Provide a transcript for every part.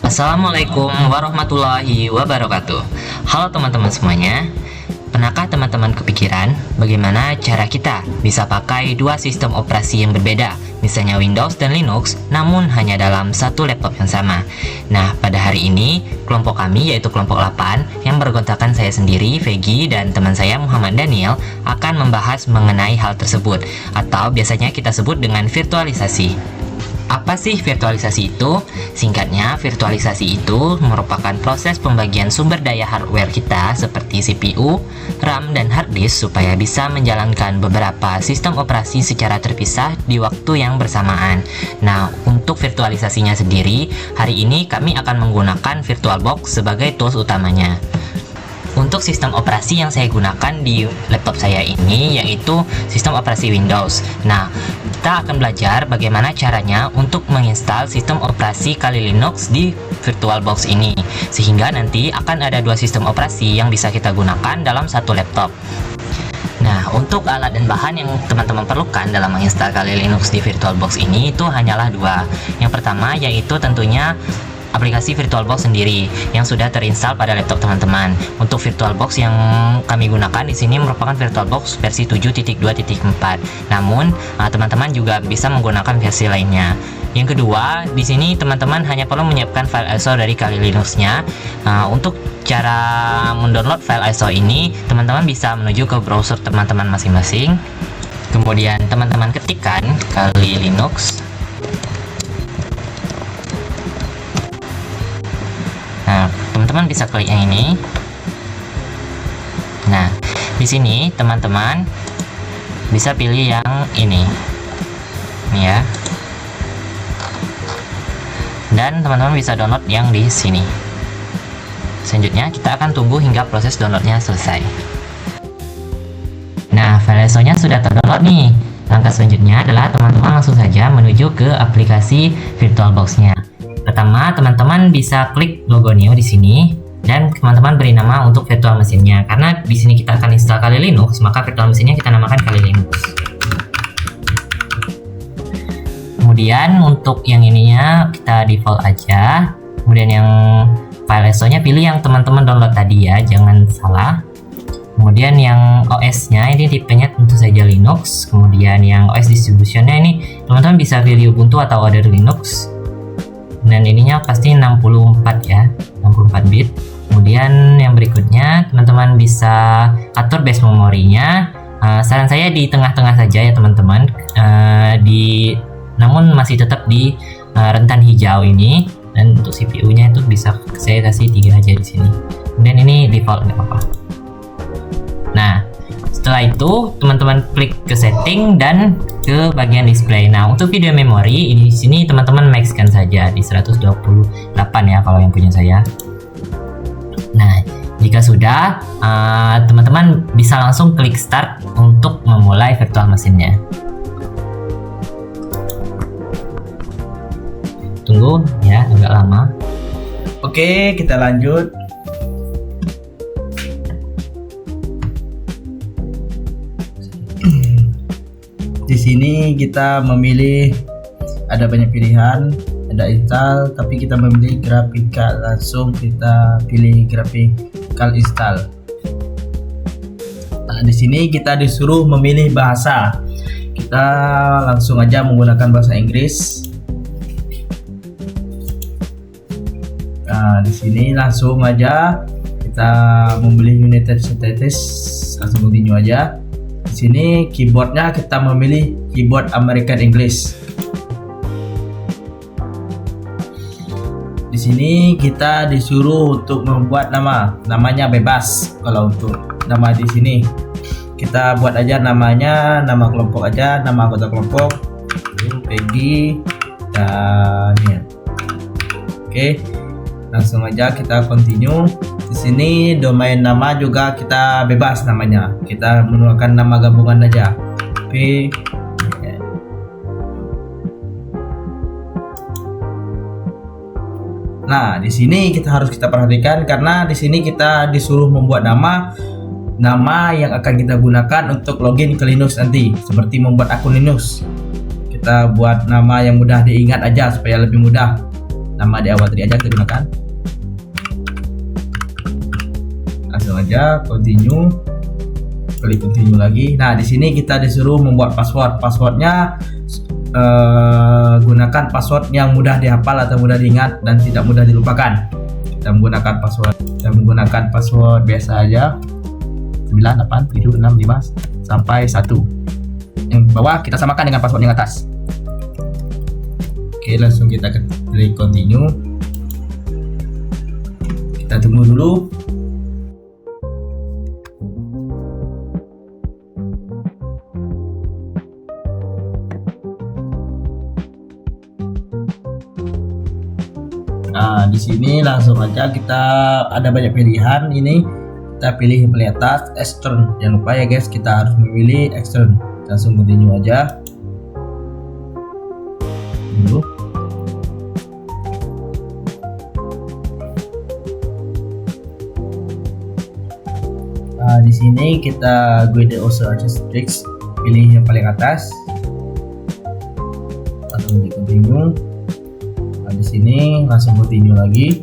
Assalamualaikum warahmatullahi wabarakatuh. Halo teman-teman semuanya. Pernahkah teman-teman kepikiran bagaimana cara kita bisa pakai dua sistem operasi yang berbeda, misalnya Windows dan Linux, namun hanya dalam satu laptop yang sama? Nah, pada hari ini, kelompok kami yaitu kelompok 8 yang bergontakan saya sendiri, Vegi, dan teman saya Muhammad Daniel akan membahas mengenai hal tersebut, atau biasanya kita sebut dengan virtualisasi. Apa sih virtualisasi itu? Singkatnya, virtualisasi itu merupakan proses pembagian sumber daya hardware kita seperti CPU, RAM, dan hard disk supaya bisa menjalankan beberapa sistem operasi secara terpisah di waktu yang bersamaan. Nah, untuk virtualisasinya sendiri, hari ini kami akan menggunakan VirtualBox sebagai tools utamanya. Untuk sistem operasi yang saya gunakan di laptop saya ini yaitu sistem operasi Windows. Nah, kita akan belajar bagaimana caranya untuk menginstal sistem operasi Kali Linux di VirtualBox ini, sehingga nanti akan ada dua sistem operasi yang bisa kita gunakan dalam satu laptop. Nah, untuk alat dan bahan yang teman-teman perlukan dalam menginstal Kali Linux di VirtualBox ini itu hanyalah dua. Yang pertama yaitu tentunya aplikasi VirtualBox sendiri yang sudah terinstall pada laptop teman-teman. Untuk VirtualBox yang kami gunakan di sini merupakan VirtualBox versi 7.2.4. Namun, teman-teman juga bisa menggunakan versi lainnya. Yang kedua, di sini teman-teman hanya perlu menyiapkan file ISO dari Kali Linux-nya. Untuk cara mendownload file ISO ini, teman-teman bisa menuju ke browser teman-teman masing-masing. Kemudian teman-teman ketikkan Kali Linux. Nah, teman-teman bisa klik yang ini. Nah, di sini teman-teman bisa pilih yang ini. Nih ya. Dan teman-teman bisa download yang di sini. Selanjutnya kita akan tunggu hingga proses downloadnya selesai. Nah, file ISO-nya sudah terdownload nih. Langkah selanjutnya adalah teman-teman langsung saja menuju ke aplikasi VirtualBox-nya. Pertama, teman-teman bisa klik logo Neo di sini dan teman-teman beri nama untuk virtual mesinnya. Karena di sini kita akan install Kali Linux, maka virtual mesinnya kita namakan Kali Linux. Kemudian untuk yang ininya kita default aja. Kemudian yang file ISO-nya pilih yang teman-teman download tadi ya, jangan salah. Kemudian yang OS-nya ini tipenya tentu saja Linux. Kemudian yang OS distribution-nya ini teman-teman bisa pilih Ubuntu atau other Linux. Dan ininya pasti 64 ya, 64 bit. Kemudian yang berikutnya teman-teman bisa atur base memorinya. Saran saya di tengah-tengah saja ya teman-teman, namun masih tetap di rentan hijau ini. Dan untuk CPU-nya itu bisa saya kasih 3 aja di sini. Kemudian ini default nggak apa-apa. Nah, setelah itu teman-teman klik ke setting dan ke bagian display. Nah, untuk video memori ini di sini teman-teman maxkan saja di 128 ya kalau yang punya saya. Nah, jika sudah teman-teman bisa langsung klik start untuk memulai virtual mesinnya. Tunggu ya, agak lama. Oke, kita lanjut. Di sini kita memilih, ada banyak pilihan, ada install, tapi kita memilih graphical, langsung kita pilih graphical install. Nah, di sini kita disuruh memilih bahasa. Kita langsung aja menggunakan bahasa Inggris. Nah, di sini langsung aja kita memilih United States, langsung continue aja. Di sini keyboardnya kita memilih keyboard American English. Di sini kita disuruh untuk membuat namanya bebas. Kalau untuk nama di sini kita buat aja namanya, nama kelompok aja, nama anggota kelompok, Peggy dan ya. Oke, langsung aja kita continue. Di sini domain nama juga kita bebas namanya. Kita menggunakan nama gabungan aja. P. Nah, di sini harus kita perhatikan karena di sini kita disuruh membuat nama yang akan kita gunakan untuk login ke Linux nanti, seperti membuat akun Linux. Kita buat nama yang mudah diingat aja supaya lebih mudah. nama di awal tadi aja kita gunakan. Langsung aja continue, klik continue lagi. Nah, di sini kita disuruh membuat password. Passwordnya gunakan password yang mudah dihafal atau mudah diingat dan tidak mudah dilupakan. Kita menggunakan password biasa aja, 9, 8, 7, 6, 5 sampai 1. Yang bawah kita samakan dengan password yang atas. Oke, langsung kita klik continue. Kita tunggu dulu. Nah, di sini langsung aja kita ada banyak pilihan. Ini kita pilih yang paling atas, extern. Jangan lupa ya guys, kita harus memilih extern. Langsung continue aja dulu. Nah, di sini kita guide also artistics, pilih yang paling atas, langsung di continue. Nah, di sini langsung continue lagi.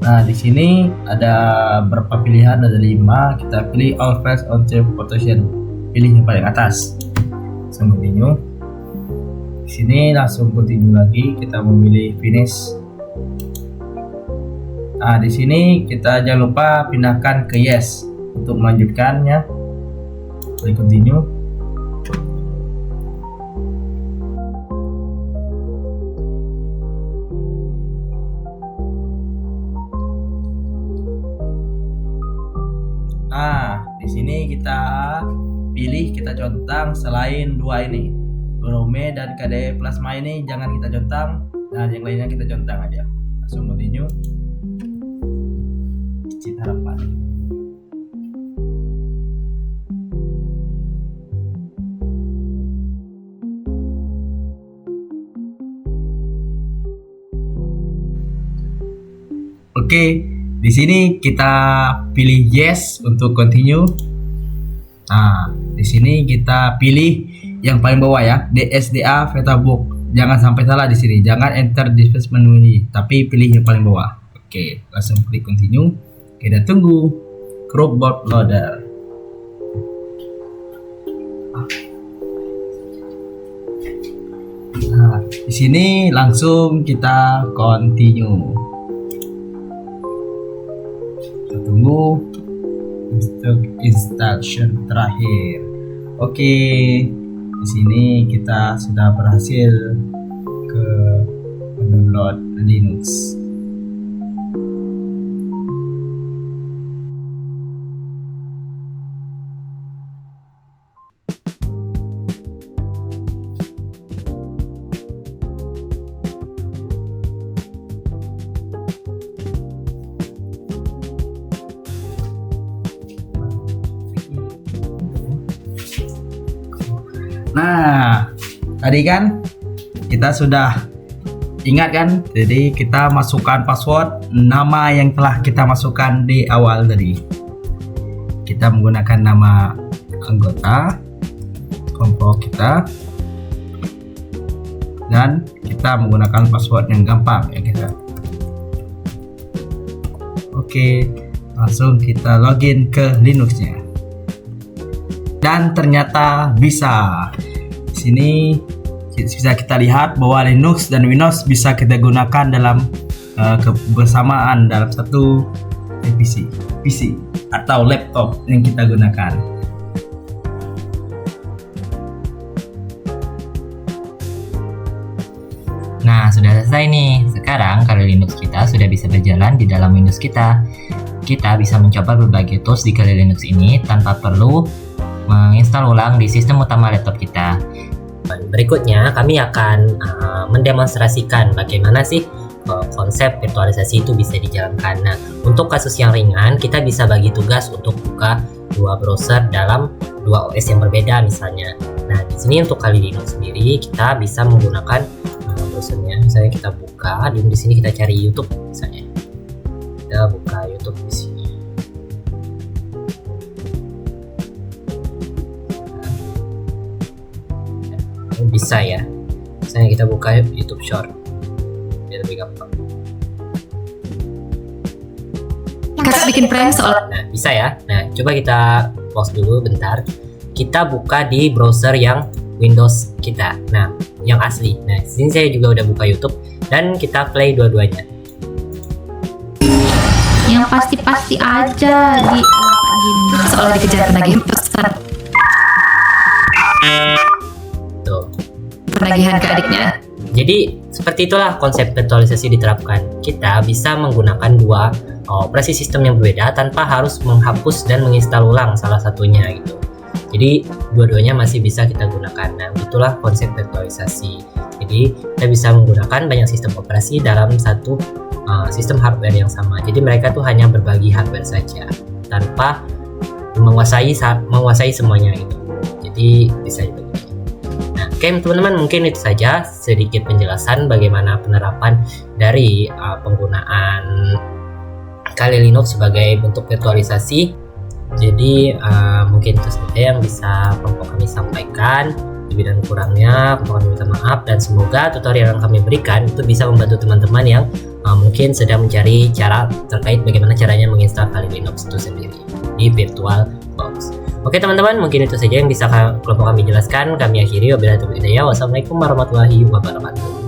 Nah, di sini ada berapa pilihan, ada 5. Kita pilih all files on transportation, pilih yang paling atas, langsung continue. Di sini langsung continue lagi, kita memilih finish. Nah, di sini kita jangan lupa pindahkan ke yes untuk melanjutkannya. Klik continue. Nah, di sini kita pilih, kita centang selain 2 ini, Brome dan KDE Plasma ini jangan kita centang. Nah, yang lainnya kita centang aja. Langsung continue. Cita harapan. Oke, di sini kita pilih yes untuk continue. Nah, di sini kita pilih yang paling bawah ya, DSDA Vetabook. Jangan sampai salah di sini. Jangan enter di menu ini, tapi pilih yang paling bawah. Oke, langsung klik continue. Kita tunggu Chromebook loader. Nah, di sini langsung kita continue. Kita tunggu instruction terakhir. Oke, di sini kita sudah berhasil ke mendownload Linux. Nah, tadi kan kita sudah ingat kan, jadi kita masukkan password nama yang telah kita masukkan di awal tadi. Kita menggunakan nama anggota kelompok kita dan kita menggunakan password yang gampang ya kita. Oke, langsung kita login ke Linuxnya. Dan ternyata bisa. Di sini bisa kita lihat bahwa Linux dan Windows bisa kita gunakan dalam kebersamaan dalam satu PC atau laptop yang kita gunakan. Nah, sudah selesai nih. Sekarang kalau Linux kita sudah bisa berjalan di dalam Windows kita. Kita bisa mencoba berbagai tools di Kali Linux ini tanpa perlu menginstal ulang di sistem utama laptop kita. Berikutnya kami akan mendemonstrasikan bagaimana sih konsep virtualisasi itu bisa dijalankan. Nah, untuk kasus yang ringan kita bisa bagi tugas untuk buka 2 browser dalam 2 OS yang berbeda misalnya. Nah, di sini untuk Kali Linux sendiri kita bisa menggunakan browsernya. Misalnya kita buka di sini, kita cari YouTube misalnya. Kita buka YouTube di sini. Bisa ya, misalnya kita buka YouTube Short. gampang. Kakak bikin prank soal Nah, bisa ya. Nah, coba kita pause dulu bentar. Kita buka di browser yang Windows kita. Nah, yang asli. Nah, sini saya juga udah buka YouTube dan kita play dua-duanya. yang pasti-pasti aja di gini. Soal dikejar penagihan pesan Tuh. penagihan ke adiknya. Jadi seperti itulah konsep virtualisasi diterapkan. Kita bisa menggunakan dua operasi sistem yang berbeda tanpa harus menghapus dan menginstal ulang salah satunya gitu. Jadi dua-duanya masih bisa kita gunakan. Nah, itulah konsep virtualisasi. Jadi kita bisa menggunakan banyak sistem operasi dalam satu sistem hardware yang sama. Jadi mereka tuh hanya berbagi hardware saja tanpa menguasai semuanya gitu. Jadi bisa begitu. Nah, oke teman-teman, mungkin itu saja sedikit penjelasan bagaimana penerapan dari penggunaan Kali Linux sebagai bentuk virtualisasi. Jadi mungkin itu saja yang bisa kelompok kami sampaikan. Lebih dan kurangnya kelompok kami minta maaf, dan semoga tutorial yang kami berikan itu bisa membantu teman-teman yang mungkin sedang mencari cara terkait bagaimana caranya menginstal Kali Linux itu sendiri di VirtualBox. Oke teman-teman, mungkin itu saja yang bisa kelompok kami jelaskan. Kami akhiri, wabillahi taufiq wal hidayah. Wassalamualaikum warahmatullahi wabarakatuh.